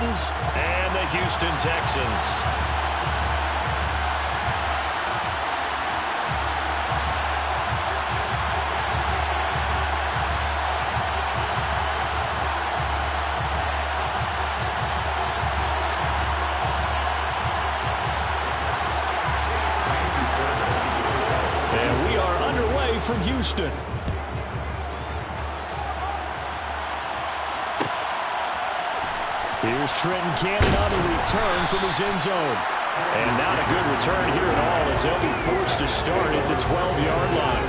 Titans and the Houston Texans. And we are underway from Houston. Here's Trenton Cannon on the return from his end zone. And not a good return here at all as they'll be forced to start at the 12-yard line.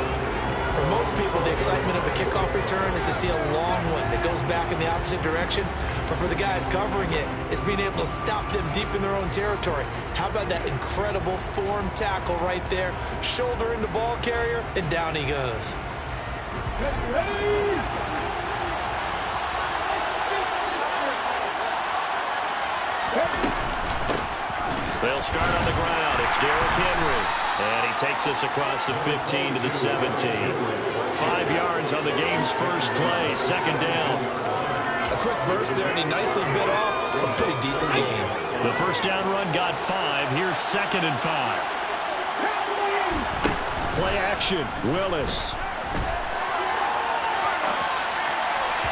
For most people, the excitement of the kickoff return is to see a long one that goes back in the opposite direction. But for the guys covering it, it's being able to stop them deep in their own territory. How about that incredible form tackle right there? Shoulder in the ball carrier, and down he goes. They'll start on the ground. It's Derrick Henry. And he takes us across the 15 to the 17. 5 yards on the game's first play. Second down. A quick burst there, and he nicely bit off a pretty decent game. The first down run got 5. Here's 2nd and 5. Play action. Willis.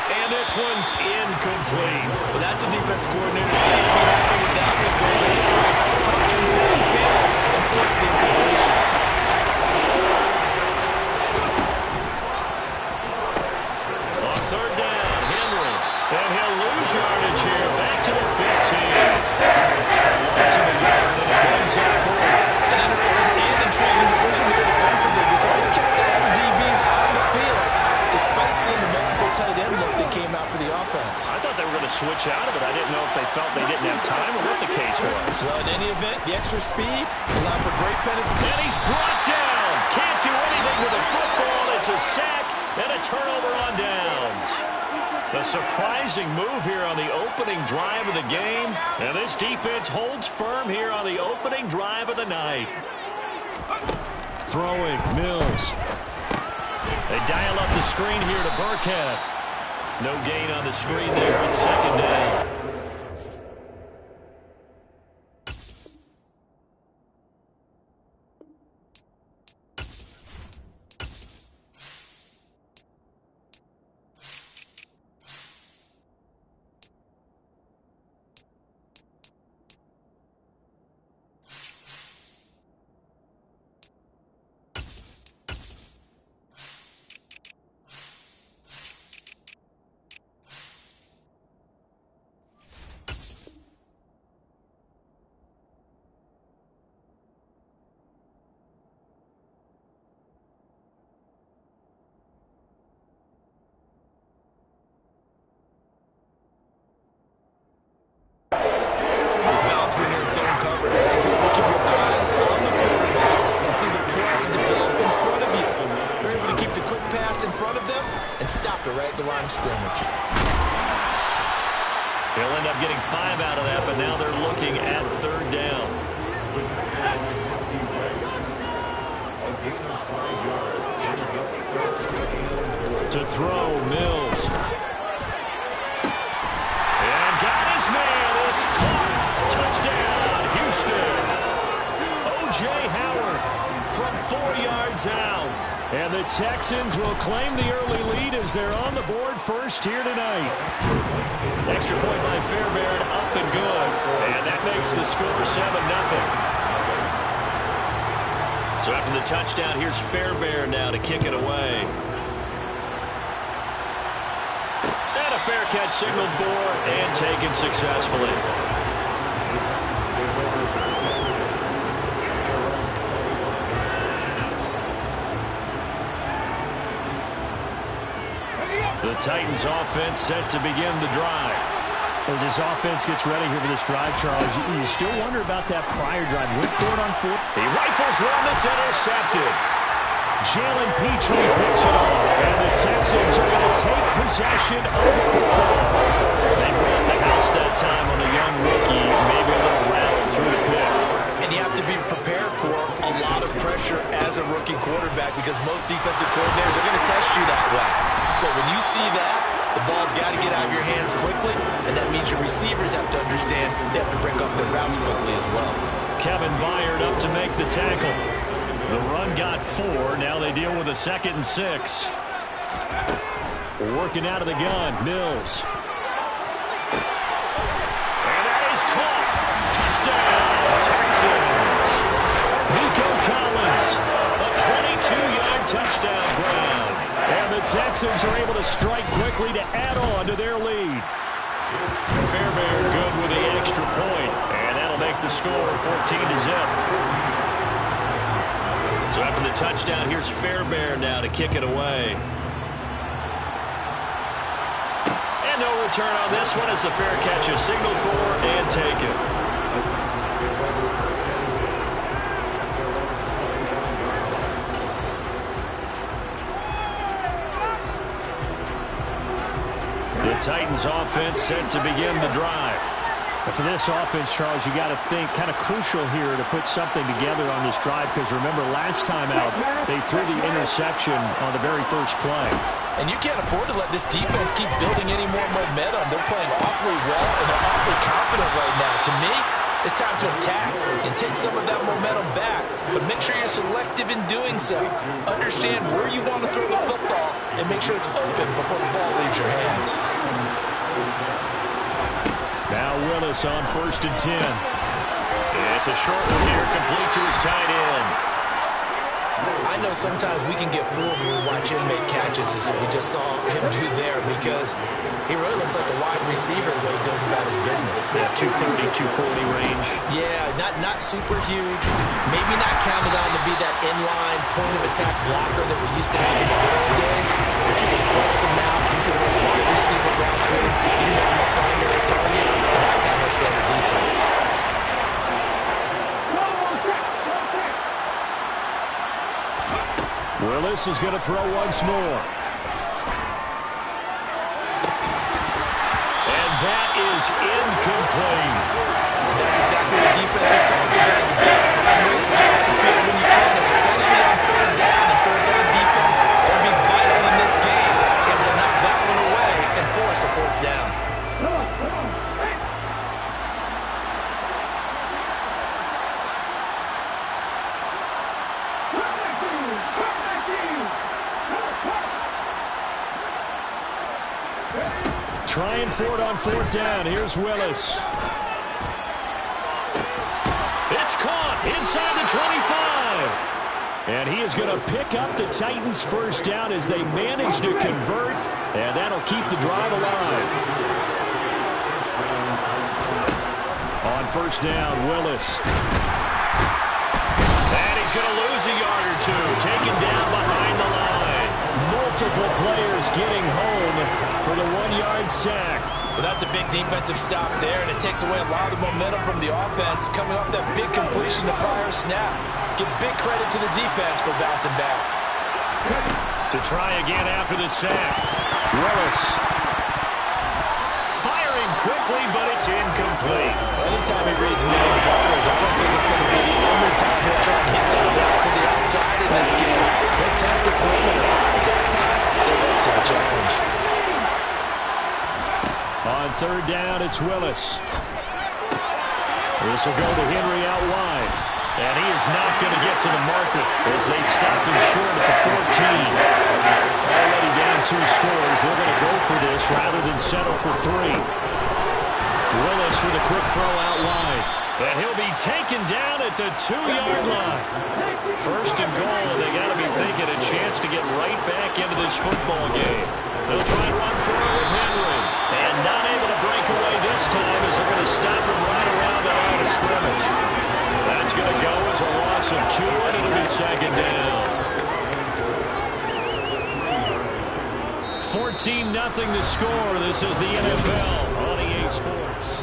And this one's incomplete. Well, that's a defensive coordinator's got to be happy with that result. They took away all options downfield and forced the incompletion. On third down, Henry. And he'll lose yardage here. Back to the 15. Loss of a yard, and it brings up 4th. An interesting and intriguing decision there defensively because they kept extra DBs on the field despite seeing the multiple tight end look that came out for the offense. I thought they were going to switch out of it. I didn't know if they felt they didn't have time or what the case was. Well, in any event, the extra speed allowed for great penetration. And he's brought down. Can't do anything with the football. It's a sack and a turnover on downs. A surprising move here on the opening drive of the game. And this defense holds firm here on the opening drive of the night. Throwing, Mills. They dial up the screen here to Burkhead. No gain on the screen there on 2nd down. in front of them and stop it right at the line of scrimmage. They'll end up getting 5 out of that, but now they're looking at 3rd down. To throw, Mills. And got his man. It's caught. Touchdown, Houston. O.J. Howard from 4 yards out. And the Texans will claim the early lead as they're on the board first here tonight. Extra point by Fairbairn, up and good. And that makes the score 7-0. So after the touchdown, here's Fairbairn now to kick it away. And a fair catch signaled for and taken successfully. The Titans offense set to begin the drive. As this offense gets ready here for this drive, Charles, you still wonder about that prior drive. Went for it on 4. He rifles one that's intercepted. Jalen Petrie picks it off, and the Texans are going to take possession of the football. They brought the house that time on the young rookie, maybe a little rattled through the pick. And you have to be prepared for a lot of pressure as a rookie quarterback because most defensive coordinators are going to test you that way. So when you see that, The ball's got to get out of your hands quickly, and that means your receivers have to understand they have to break up their routes quickly as well. Kevin Byard up to make the tackle. The run got 4. Now they deal with a 2nd and 6. Working out of the gun, Mills. And that is caught. Touchdown, Texans. Nico Collins, a 22-yard touchdown grab. And the Texans are able to strike quickly to add on to their lead. Fairbairn good with the extra point, and that'll make the score 14-0. So after the touchdown, here's Fairbairn now to kick it away. And no return on this one as the fair catch is signaled for and taken. The Titans offense set to begin the drive. But for this offense, Charles, you got to think kind of crucial here to put something together on this drive, because remember last time out they threw the interception on the very first play. And you can't afford to let this defense keep building any more momentum. They're playing awfully well and they're awfully confident right now. To me, it's time to attack and take some of that momentum back, but make sure you're selective in doing so. Understand where you want to throw the football and make sure it's open before the ball leaves your hands. Now Willis on 1st and 10. It's a short one here, complete to his tight end. I know sometimes we can get fooled when we watch him make catches, as we just saw him do there, because he really looks like a wide receiver the way he goes about his business. Yeah, 230, 240 range. Yeah, not super huge. Maybe not counted on to be that inline point-of-attack blocker that we used to have in the good old days, but you can flex him out. You can run wide receiver routes with him. You can make him a primary target, and that's how he'll shred the defense. Willis is going to throw once more. And that is incomplete. That's exactly what defense is talking about. You've got to find ways to get off the field when you can, especially on 3rd down. And 3rd down defense will be vital in this game. Able to knock that one away and force a 4th down. Trying for it on 4th down. Here's Willis. It's caught inside the 25. And he is going to pick up the Titans' 1st down as they manage to convert. And that'll keep the drive alive. On 1st down, Willis. And he's going to lose a yard or two. Taken down behind the line. Multiple players getting home for the 1-yard sack. Well, that's a big defensive stop there, and it takes away a lot of the momentum from the offense coming off that big completion the prior snap. Give big credit to the defense for bouncing back. To try again after the sack. Willis. Firing quickly, but it's incomplete. Anytime he reads man coverage, I don't think it's going to be the only time he'll try and hit that route to the outside in this game. He'll test the perimeter. At that time, they're up to the challenge. On 3rd down, it's Willis. This will go to Henry out wide. And he is not going to get to the marker as they stop him short at the 14. Already down 2 scores. They're going to go for this rather than settle for 3. Willis for the quick throw out wide. And he'll be taken down at the 2-yard line. 1st and goal, and they got to be thinking a chance to get right back into this football game. They'll try and run for it with Henry. And not able to break away this time as they're going to stop him right around the line of scrimmage. That's going to go as a loss of 2, and it'll be 2nd down. 14-0 the score. This is the NFL on EA Sports.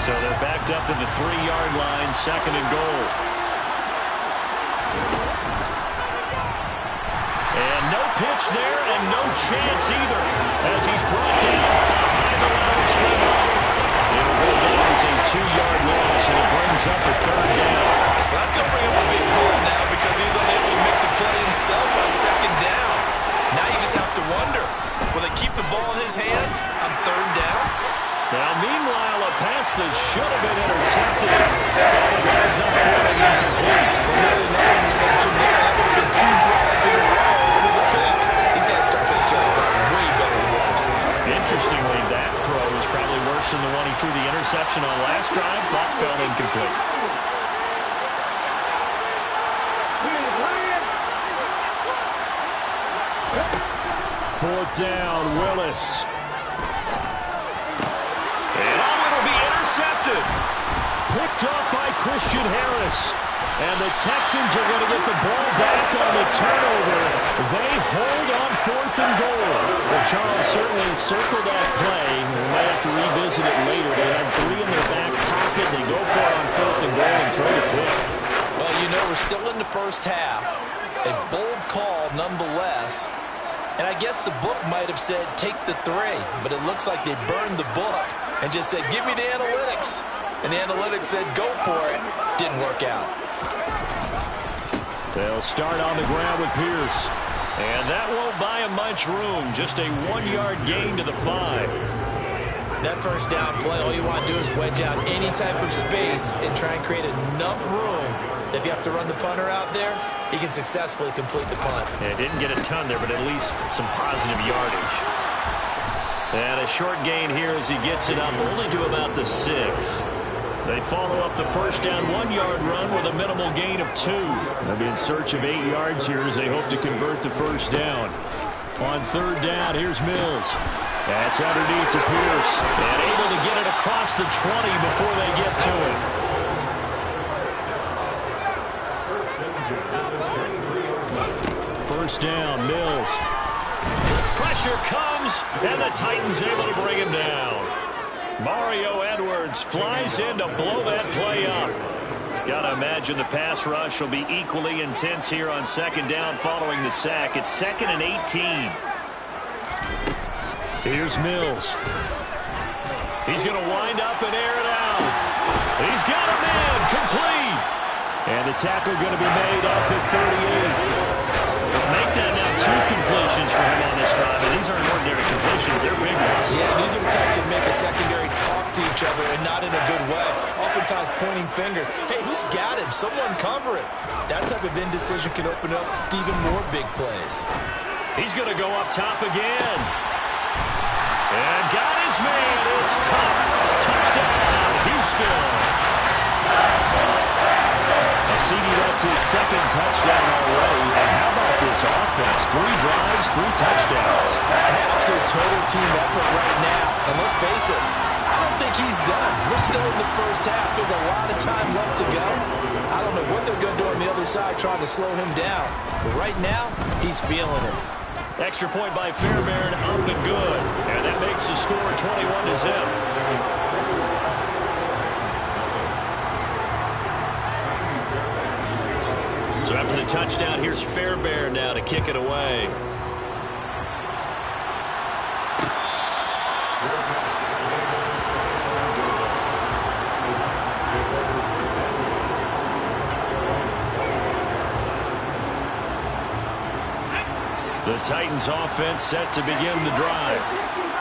So they're backed up to the 3-yard line, 2nd and goal. And no pitch there, and no chance either, as he's brought down behind the line of scrimmage. It'll go down as a 2-yard loss, and it brings up a 3rd down. Well, that's going to bring up a big call now because he's unable to make the play himself on 2nd down. Now you just have Now, meanwhile, a pass that should have been intercepted. And it ends up falling incomplete. Well, really not an interception there. That would have been 2 drives in a row with a pick. He's got to start taking care of the ball way better than what we're seeing. Interestingly, that throw was probably worse than the one he threw the interception on last drive, but fell incomplete. Fourth down, Willis. It'll be intercepted. Picked up by Christian Harris. And the Texans are going to get the ball back on the turnover. They hold on 4th and goal. Well, Charles certainly circled that play. We might have to revisit it later. They had 3 in their back pocket. They go for it on 4th and goal and throw the pick. Well, you know, we're still in the first half. A bold call nonetheless. And I guess the book might have said, take the 3. But it looks like they burned the book and just said, give me the analytics. And the analytics said, go for it. Didn't work out. They'll start on the ground with Pierce. And that won't buy him much room. Just a 1-yard gain to the 5. That first down play, all you want to do is wedge out any type of space and try and create enough room. If you have to run the punter out there, he can successfully complete the punt. Yeah, didn't get a ton there, but at least some positive yardage. And a short gain here as he gets it up only to about the 6. They follow up the first down 1-yard run with a minimal gain of 2. They'll be in search of 8 yards here as they hope to convert the first down. On 3rd down, here's Mills. That's underneath to Pierce. And able to get it across the 20 before they get to him. First down, Mills. Pressure comes, and the Titans able to bring him down. Mario Edwards flies in to blow that play up. Got to imagine the pass rush will be equally intense here on 2nd down following the sack. It's 2nd and 18. Here's Mills. He's going to wind up and air it out. He's got him in, complete. And the tackle going to be made up at 38. Make that now 2 completions for him on this drive. And these aren't ordinary completions. They're big ones. Yeah, these are the types that make a secondary talk to each other and not in a good way. Oftentimes pointing fingers. Hey, who's got him? Someone cover it. That type of indecision can open up to even more big plays. He's going to go up top again. And got his man. It's caught. Touchdown, Houston. CD, that's his 2nd touchdown already. And how about this offense? 3 drives, 3 touchdowns. An absolute total team effort right now. And let's face it, I don't think he's done. We're still in the first half. There's a lot of time left to go. I don't know what they're going to do on the other side trying to slow him down. But right now, he's feeling it. Extra point by Fairbairn, up and good. And that makes the score 21-0. So after the touchdown, here's Fairbairn now to kick it away. The Titans offense set to begin the drive.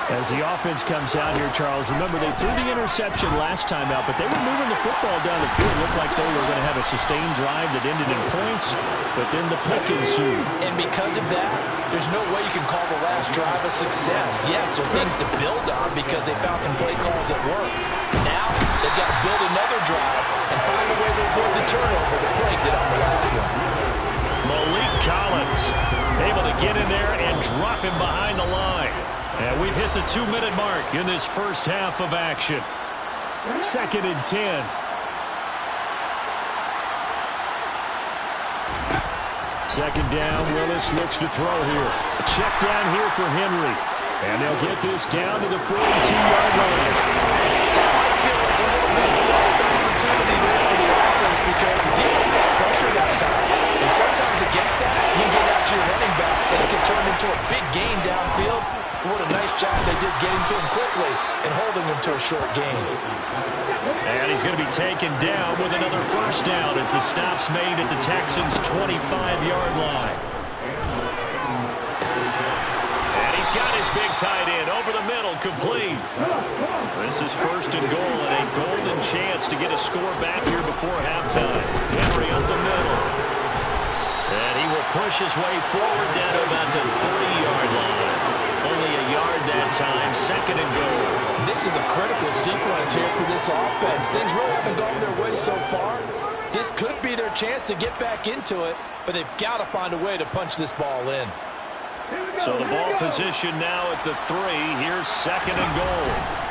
As the offense comes out here, Charles, remember they threw the interception last time out, but they were moving the football down the field. It looked like they were going to have a sustained drive that ended in points, but then the pick ensued. And because of that, there's no way you can call the last drive a success. Yes, there are things to build on because they found some play calls that work. Now, they've got to build another drive and find a way to avoid the turnover that plagued it on the last one. Malik Collins able to get in there and drop him behind the line. And we've hit the 2-minute mark in this first half of action. 2nd and 10. Second down, Willis looks to throw here. A check down here for Henry. And they'll get this down to the 42-yard line. That might feel like a little bit of a lost opportunity there for the offense because the defense got pressure that time. And sometimes against that, you can get out to your running back and it can turn into a big gain downfield. What a nice job they did getting to him quickly and holding him to a short gain. And he's going to be taken down with another first down as the stop's made at the Texans' 25-yard line. And he's got his big tight end over the middle, complete. This This is first and goal and a golden chance to get a score back here before halftime. Henry up the middle. And he will push his way forward down to about the 30-yard line. Only a yard that time, second and goal. This is a critical sequence here for this offense. Things really haven't gone their way so far. This could be their chance to get back into it, but they've got to find a way to punch this ball in. So the ball position now at the 3. Here's second and goal.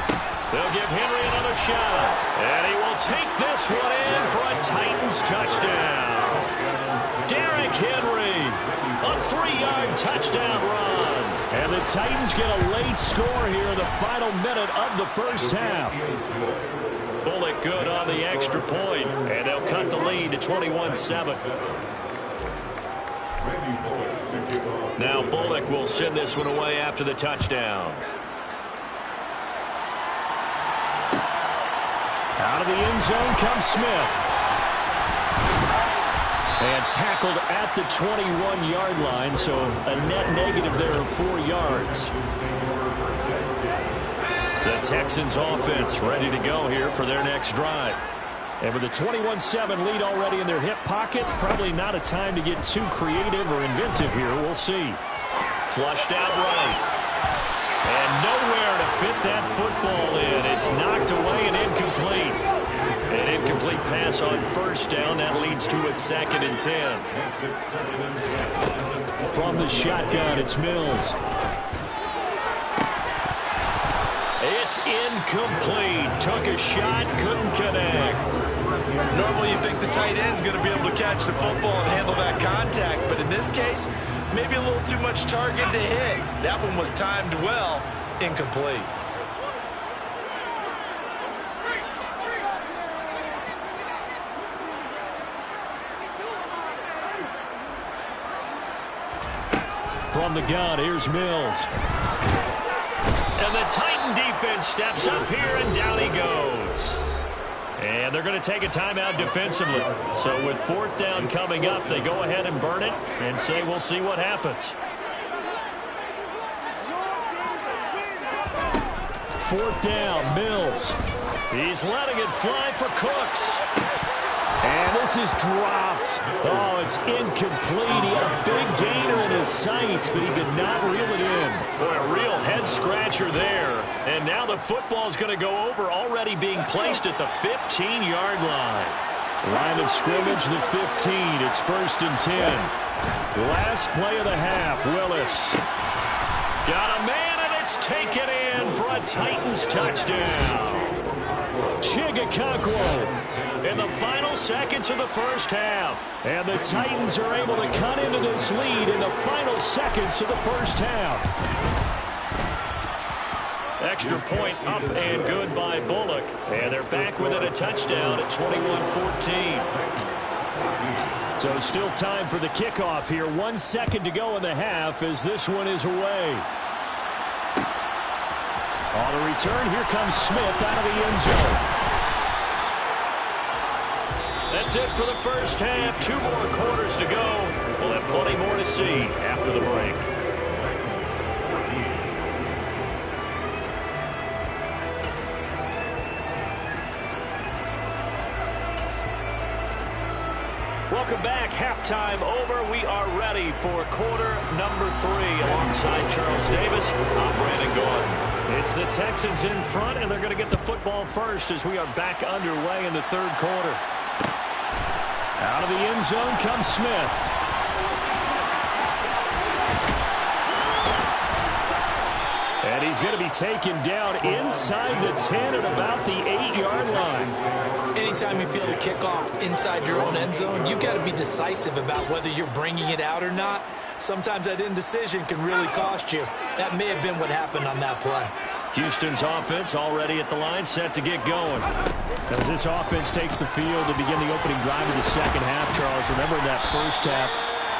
They'll give Henry another shot. And he will take this one in for a Titans touchdown. Derrick Henry, a 3-yard touchdown run. And the Titans get a late score here in the final minute of the first half. Bullock good on the extra point, and they'll cut the lead to 21-7. Now Bullock will send this one away after the touchdown. Out of the end zone comes Smith. And tackled at the 21-yard line, so a net negative there of 4 yards. The Texans offense ready to go here for their next drive. And with a 21-7 lead already in their hip pocket, probably not a time to get too creative or inventive here. We'll see. Flushed out right. And nowhere to fit that football in. It's knocked away and incomplete. An incomplete pass on first down. That leads to a 2nd and 10. From the shotgun, it's Mills. It's incomplete. Took a shot, couldn't connect. Normally you think the tight end's going to be able to catch the football and handle that contact, but in this case, maybe a little too much target to hit. That one was timed well, incomplete. From the gun, here's Mills. And the Titan defense steps up here, and down he goes. And they're going to take a timeout defensively. So with 4th down coming up, they go ahead and burn it and say we'll see what happens. 4th down, Mills. He's letting it fly for Cooks. And this is dropped. Oh, it's incomplete. He had a big gainer in his sights, but he did not reel it in. Boy, a real head-scratcher there. And now the football's going to go over, already being placed at the 15-yard line. Line of scrimmage, the 15. It's 1st and 10. Last play of the half, Willis. Got a man, and it's taken in for a Titans touchdown. Chigakonkwo in the final seconds of the first half. And the Titans are able to cut into this lead in the final seconds of the first half. Extra point up and good by Bullock. And they're back within a touchdown at 21-14. So still time for the kickoff here. 1 second to go in the half as this one is away. On the return, here comes Smith out of the end zone. That's it for the first half. 2 more quarters to go. We'll have plenty more to see after the break. Welcome back. Halftime over. We are ready for quarter number 3. Alongside Charles Davis, I'm Brandon Gordon. It's the Texans in front, and they're going to get the football first as we are back underway in the 3rd quarter. Out of the end zone comes Smith. And he's going to be taken down inside the 10 at about the 8-yard line. Anytime you feel the kickoff inside your own end zone, you've got to be decisive about whether you're bringing it out or not. Sometimes that indecision can really cost you. That may have been what happened on that play. Houston's offense already at the line, set to get going. As this offense takes the field to begin the opening drive of the second half, Charles, remember that first half,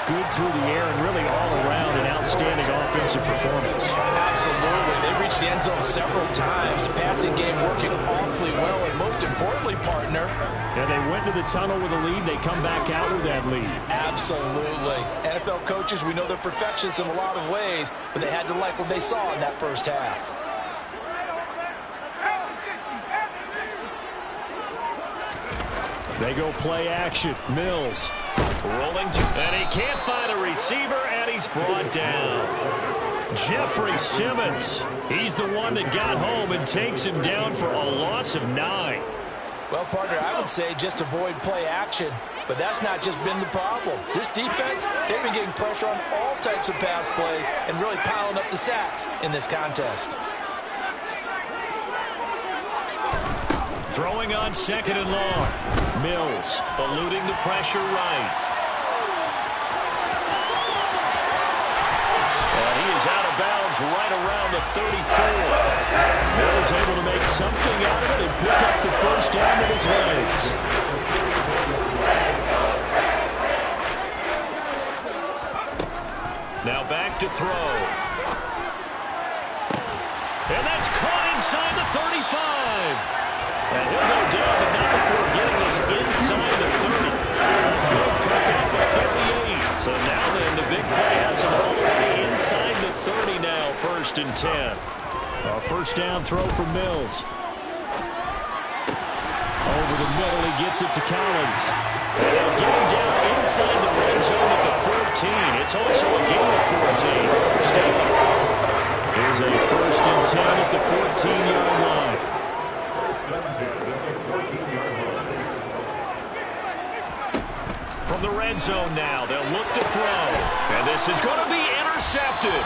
good through the air and really all around an outstanding offensive performance. Absolutely. They reached the end zone several times. The passing game working awfully well, and most importantly, partner. And they went to the tunnel with a lead. They come back out with that lead. Absolutely. NFL coaches, we know they're perfectionists in a lot of ways, but they had to like what they saw in that first half. They go play action. Mills rolling, and he can't find a receiver, and he's brought down. Jeffrey Simmons, he's the one that got home and takes him down for a loss of 9. Well, partner, I would say just avoid play action, but that's not just been the problem. This defense, they've been getting pressure on all types of pass plays and really piling up the sacks in this contest. Throwing on 2nd and long. Mills eluding the pressure right. And he is out of bounds right around the 34. Mills able to make something out of it and pick up the first down with his legs. Now back to throw. And that's caught inside the 35. And he'll go down, but not before getting this inside the 30. He'll pick up the 38. So now then, the big play has him all the way inside the 30 now, 1st and 10. A first down throw for Mills. Over the middle, he gets it to Collins. And they'll get him down inside the red zone at the 14. It's also a gain of 14. First down. Here's a 1st and 10 at the 14-yard line. From the red zone now, they'll look to throw. And this is going to be intercepted.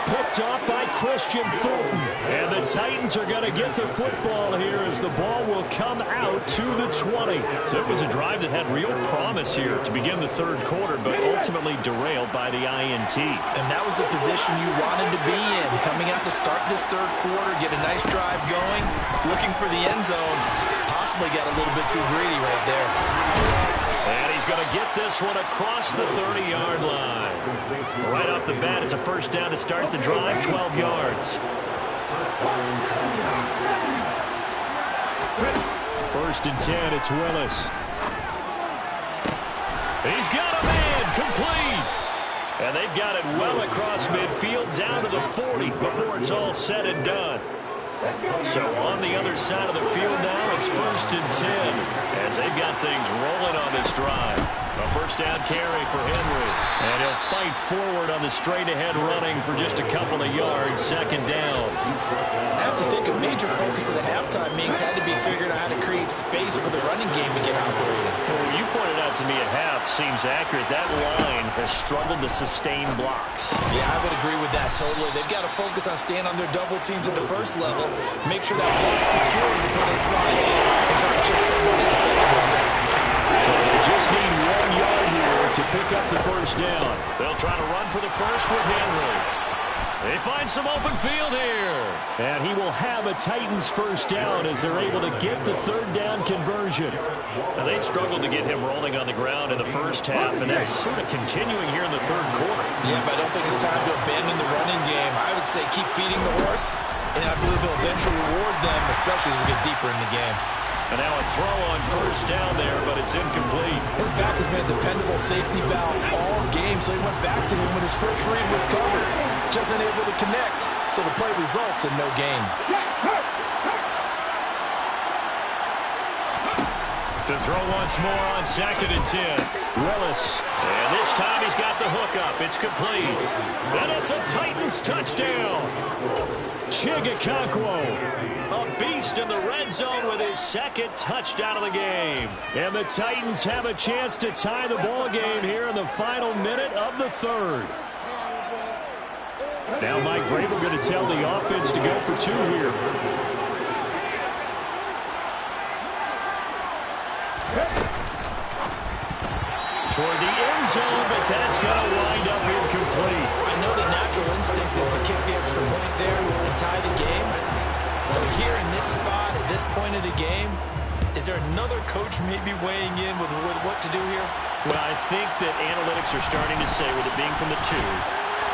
Picked up by Christian Fulton. And the Titans are going to get the football here as the ball will come out to the 20. So it was a drive that had real promise here to begin the 3rd quarter, but ultimately derailed by the INT. And that was the position you wanted to be in. Coming out to start this 3rd quarter, get a nice drive going, looking for the end zone. Possibly got a little bit too greedy right there. And he's going to get this one across the 30-yard line. Right off the bat, it's a first down to start the drive, 12 yards. 1st and 10, it's Willis. He's got a man, complete. And they've got it well across midfield, down to the 40 before it's all said and done. So on the other side of the field now, it's 1st and 10 as they've got things rolling on this drive. A first down carry for Henry. And he'll fight forward on the straight-ahead running for just a couple of yards, 2nd down. I have to think a major focus of the halftime meetings had to be figuring out how to create space for the running game to get operated. Well, you pointed out to me at half seems accurate. That line has struggled to sustain blocks. Yeah, I would agree with that totally. They've got to focus on staying on their double teams at the first level, make sure that block's secure before they slide off and try to chip someone at the 2nd level. So they just need 1 yard here to pick up the first down. They'll try to run for the first with Henry. They find some open field here. And he will have a Titans first down as they're able to get the 3rd down conversion. Now, they struggled to get him rolling on the ground in the first half, and that's sort of continuing here in the 3rd quarter. Yeah, but I don't think it's time to abandon the running game. I would say keep feeding the horse, and I believe he'll eventually reward them, especially as we get deeper in the game. And now a throw on first down there, but it's incomplete. His back has been a dependable safety valve all game, so he went back to him when his first read was covered. Just unable to connect, so the play results in no gain. To throw once more on 2nd and 10. Willis. And this time he's got the hook up. It's complete. And it's a Titans touchdown. Chigakonkwo, a beast in the red zone with his 2nd touchdown of the game. And the Titans have a chance to tie the ball game here in the final minute of the 3rd. Now Mike Vrabel going to tell the offense to go for 2 here. Toward the end zone, but that's going to wind up incomplete. I know the natural instinct is to kick the extra point there and tie the game. But here in this spot, at this point of the game, is there another coach maybe weighing in with what to do here? Well, I think that analytics are starting to say, with it being from the 2,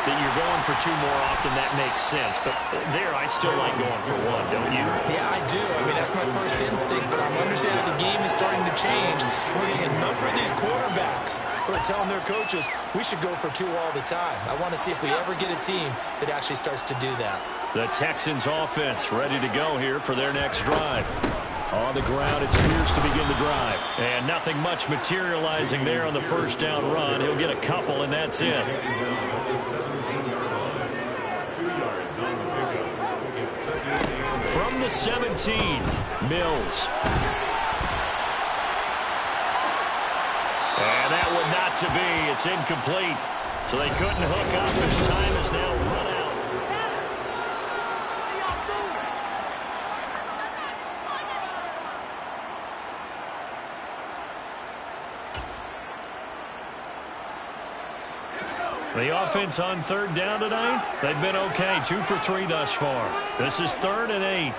that you're going for 2 more often. That makes sense. But there, I still like going for 1, don't you? Yeah, I do. I mean, that's my first instinct, but I'm understanding the game is starting to change. We're getting a number of these quarterbacks who are telling their coaches, we should go for 2 all the time. I want to see if we ever get a team that actually starts to do that. The Texans offense ready to go here for their next drive. On the ground, it's Pierce to begin the drive. And nothing much materializing there on the first down run. He'll get a couple, and that's it. From the 17, Mills. And that one not to be. It's incomplete. So they couldn't hook up. His time is now run out. The offense on third down tonight, they've been okay. 2 for 3 thus far. This is 3rd and 8.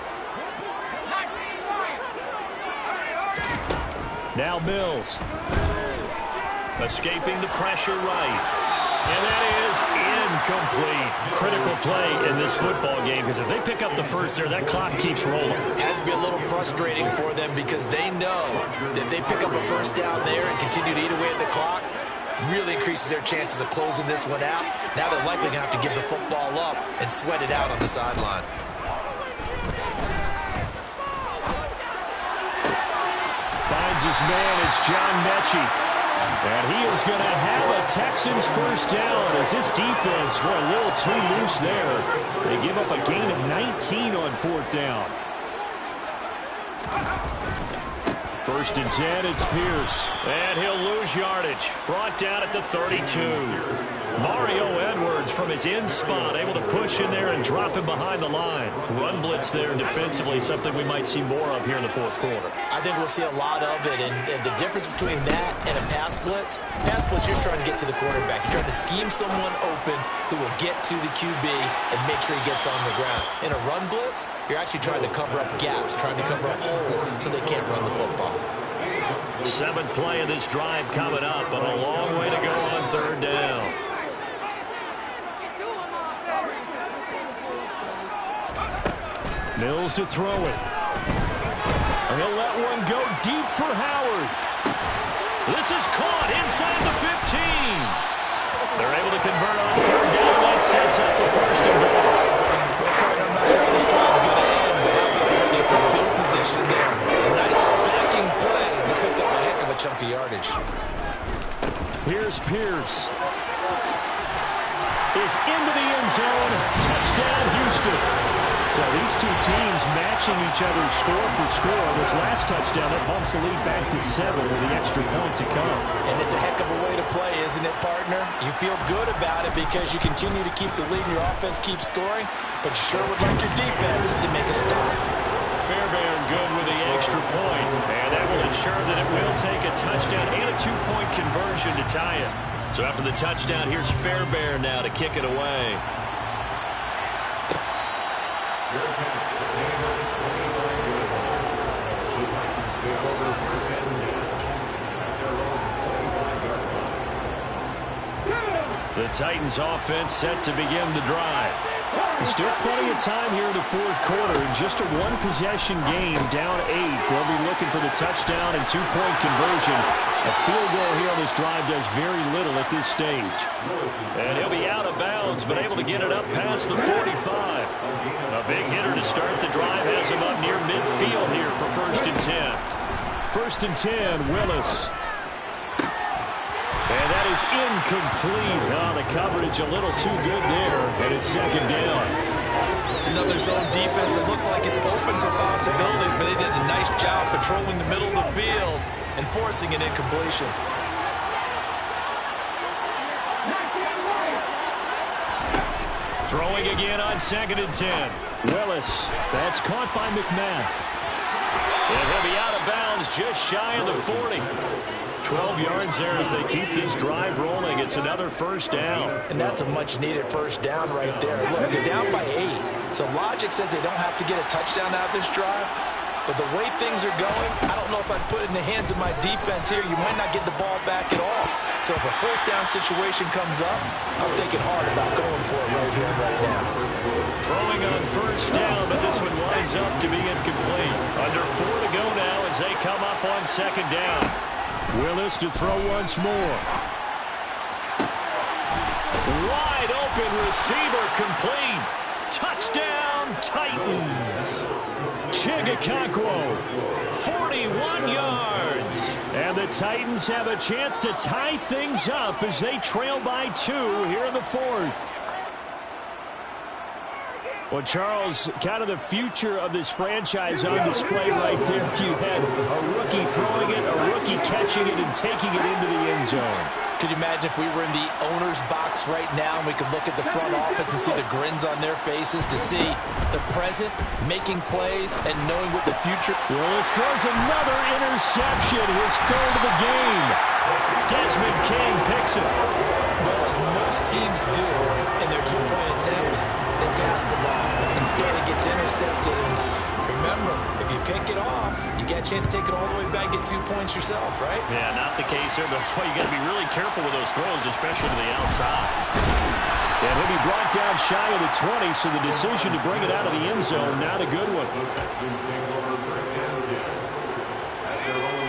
Now Mills. Escaping the pressure right. And that is incomplete. Critical play in this football game because if they pick up the first there, that clock keeps rolling. Has to be a little frustrating for them because they know that if they pick up a first down there and continue to eat away at the clock, really increases their chances of closing this one out. Now they're likely going to have to give the football up and sweat it out on the sideline. Finds his man. It's John Mechie. And he is going to have a Texans first down as this defense were a little too loose there. They give up a gain of 19 on 4th down. 1st and 10, it's Pierce. And he'll lose yardage. Brought down at the 32. Mario Edwards from his in spot, able to push in there and drop him behind the line. Run blitz there defensively, something we might see more of here in the 4th quarter. I think we'll see a lot of it, and the difference between that and a pass blitz, you're trying to get to the quarterback. You're trying to scheme someone open who will get to the QB and make sure he gets on the ground. In a run blitz, you're actually trying to cover up gaps, trying to cover up holes so they can't run the football. 7th play of this drive coming up, but a long way to go on 3rd down. Mills to throw it. And he'll let one go deep for Howard. This is caught inside the 15. They're able to convert on 3rd down. That sets up the 1st and goal. I'm not sure how this drive's going to end, but how about the field position there? A nice attacking play. They picked up a heck of a chunk of yardage. Here's Pierce. Is into the end zone. Touchdown, Houston. So these two teams matching each other's score for score. This last touchdown, that bumps the lead back to 7 with the extra point to come. And it's a heck of a way to play, isn't it, partner? You feel good about it because you continue to keep the lead and your offense keeps scoring, but you sure would like your defense to make a stop. Fairbairn good with the extra point, and that will ensure that it will take a touchdown and a 2-point conversion to tie it. So after the touchdown, here's Fairbairn now to kick it away. The Titans offense set to begin the drive. There's still plenty of time here in the 4th quarter. Just a 1-possession game, down 8. They'll be looking for the touchdown and 2-point conversion. A field goal here on this drive does very little at this stage. And he'll be out of bounds, but able to get it up past the 45. A big hitter to start the drive has him up near midfield here for 1st and 10. 1st and 10, Willis. And that is incomplete. Oh, the coverage a little too good there, and it's 2nd down. It's another zone defense that looks like it's open for possibilities, but they did a nice job patrolling the middle of the field and forcing an incompletion. Throwing again on 2nd and 10. Willis. That's caught by McMahon. And he'll be out of bounds just shy of the 40. 12 yards there as they keep this drive rolling. It's another 1st down. And that's a much-needed 1st down right there. Look, they're down by 8. So logic says they don't have to get a touchdown out of this drive. But the way things are going, I don't know if I'd put it in the hands of my defense here. You might not get the ball back at all. So if a 4th down situation comes up, I'm thinking hard about going for it right here and right now. Throwing on 1st down, but this one winds up to be incomplete. Under 4 to go now as they come up on 2nd down. Willis to throw once more. Wide open receiver complete. Touchdown, Titans. Chigakakwo, 41 yards. And the Titans have a chance to tie things up as they trail by 2 here in the 4th. Well, Charles, kind of the future of this franchise on display right there. You had a rookie throwing it, a rookie catching it, and taking it into the end zone. Could you imagine if we were in the owner's box right now and we could look at the front office and see the grins on their faces to see the present, making plays, and knowing what the future... Willis throws another interception, his 3rd of the game. Desmond King picks it. Well, as most teams do in their 2-point attempt, they pass the ball. Instead, it gets intercepted. And remember, if you pick it off, you get a chance to take it all the way back, get 2 points yourself, right? Yeah, not the case here, but that's why you got to be really careful with those throws, especially to the outside. And he'll be brought down shy of the 20, so the decision to bring it out of the end zone, not a good one.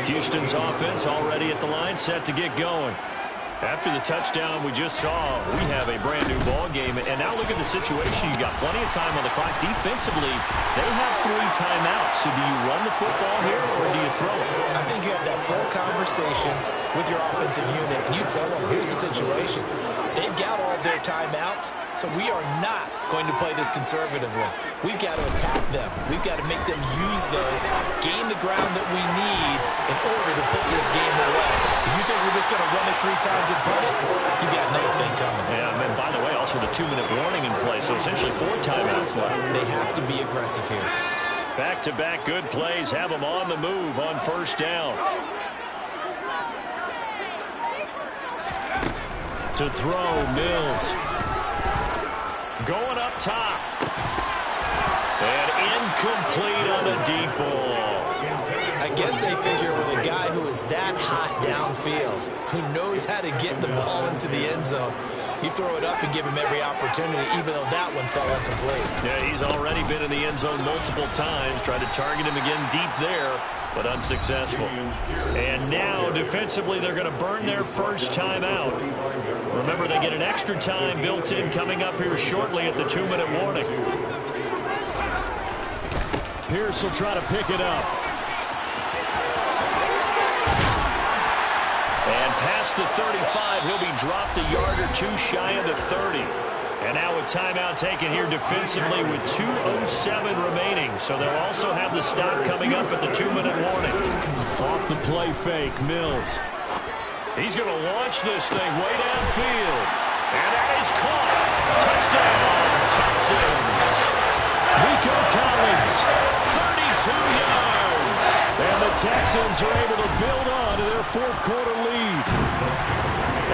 Houston's offense already at the line, set to get going. After the touchdown we just saw, we have a brand-new ball game. And now look at the situation. You've got plenty of time on the clock. Defensively, they have 3 timeouts. So do you run the football here or do you throw it? I think you have that full conversation with your offensive unit, and you tell them, here's the situation. They've got all their timeouts, so we are not going to play this conservatively. We've got to attack them. We've got to make them use those, gain the ground that we need in order to put this game away. If you think we're just going to run it 3 times and punt it, you got another thing coming. Yeah, and by the way, also the 2-minute warning in play, so essentially 4 timeouts left. They have to be aggressive here. Back-to-back good plays have them on the move on 1st down. To throw, Mills. Going up top. And incomplete on a deep ball. I guess they figure with a guy who is that hot downfield, who knows how to get the ball into the end zone, you throw it up and give him every opportunity, even though that one fell incomplete. Yeah, he's already been in the end zone multiple times. Tried to target him again deep there, but unsuccessful. And now, defensively, they're going to burn their first time out. Remember, they get an extra time built in coming up here shortly at the 2-minute warning. Pierce will try to pick it up. And past the 35, he'll be dropped a yard or 2 shy of the 30. And now a timeout taken here defensively with 2:07 remaining. So they'll also have the stop coming up at the 2-minute warning. Off the play fake, Mills. He's going to launch this thing way downfield. And that is caught. Touchdown, Texans. Nico Collins, 32 yards. And the Texans are able to build on to their 4th quarter lead.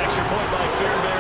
Extra point by Fairbairn.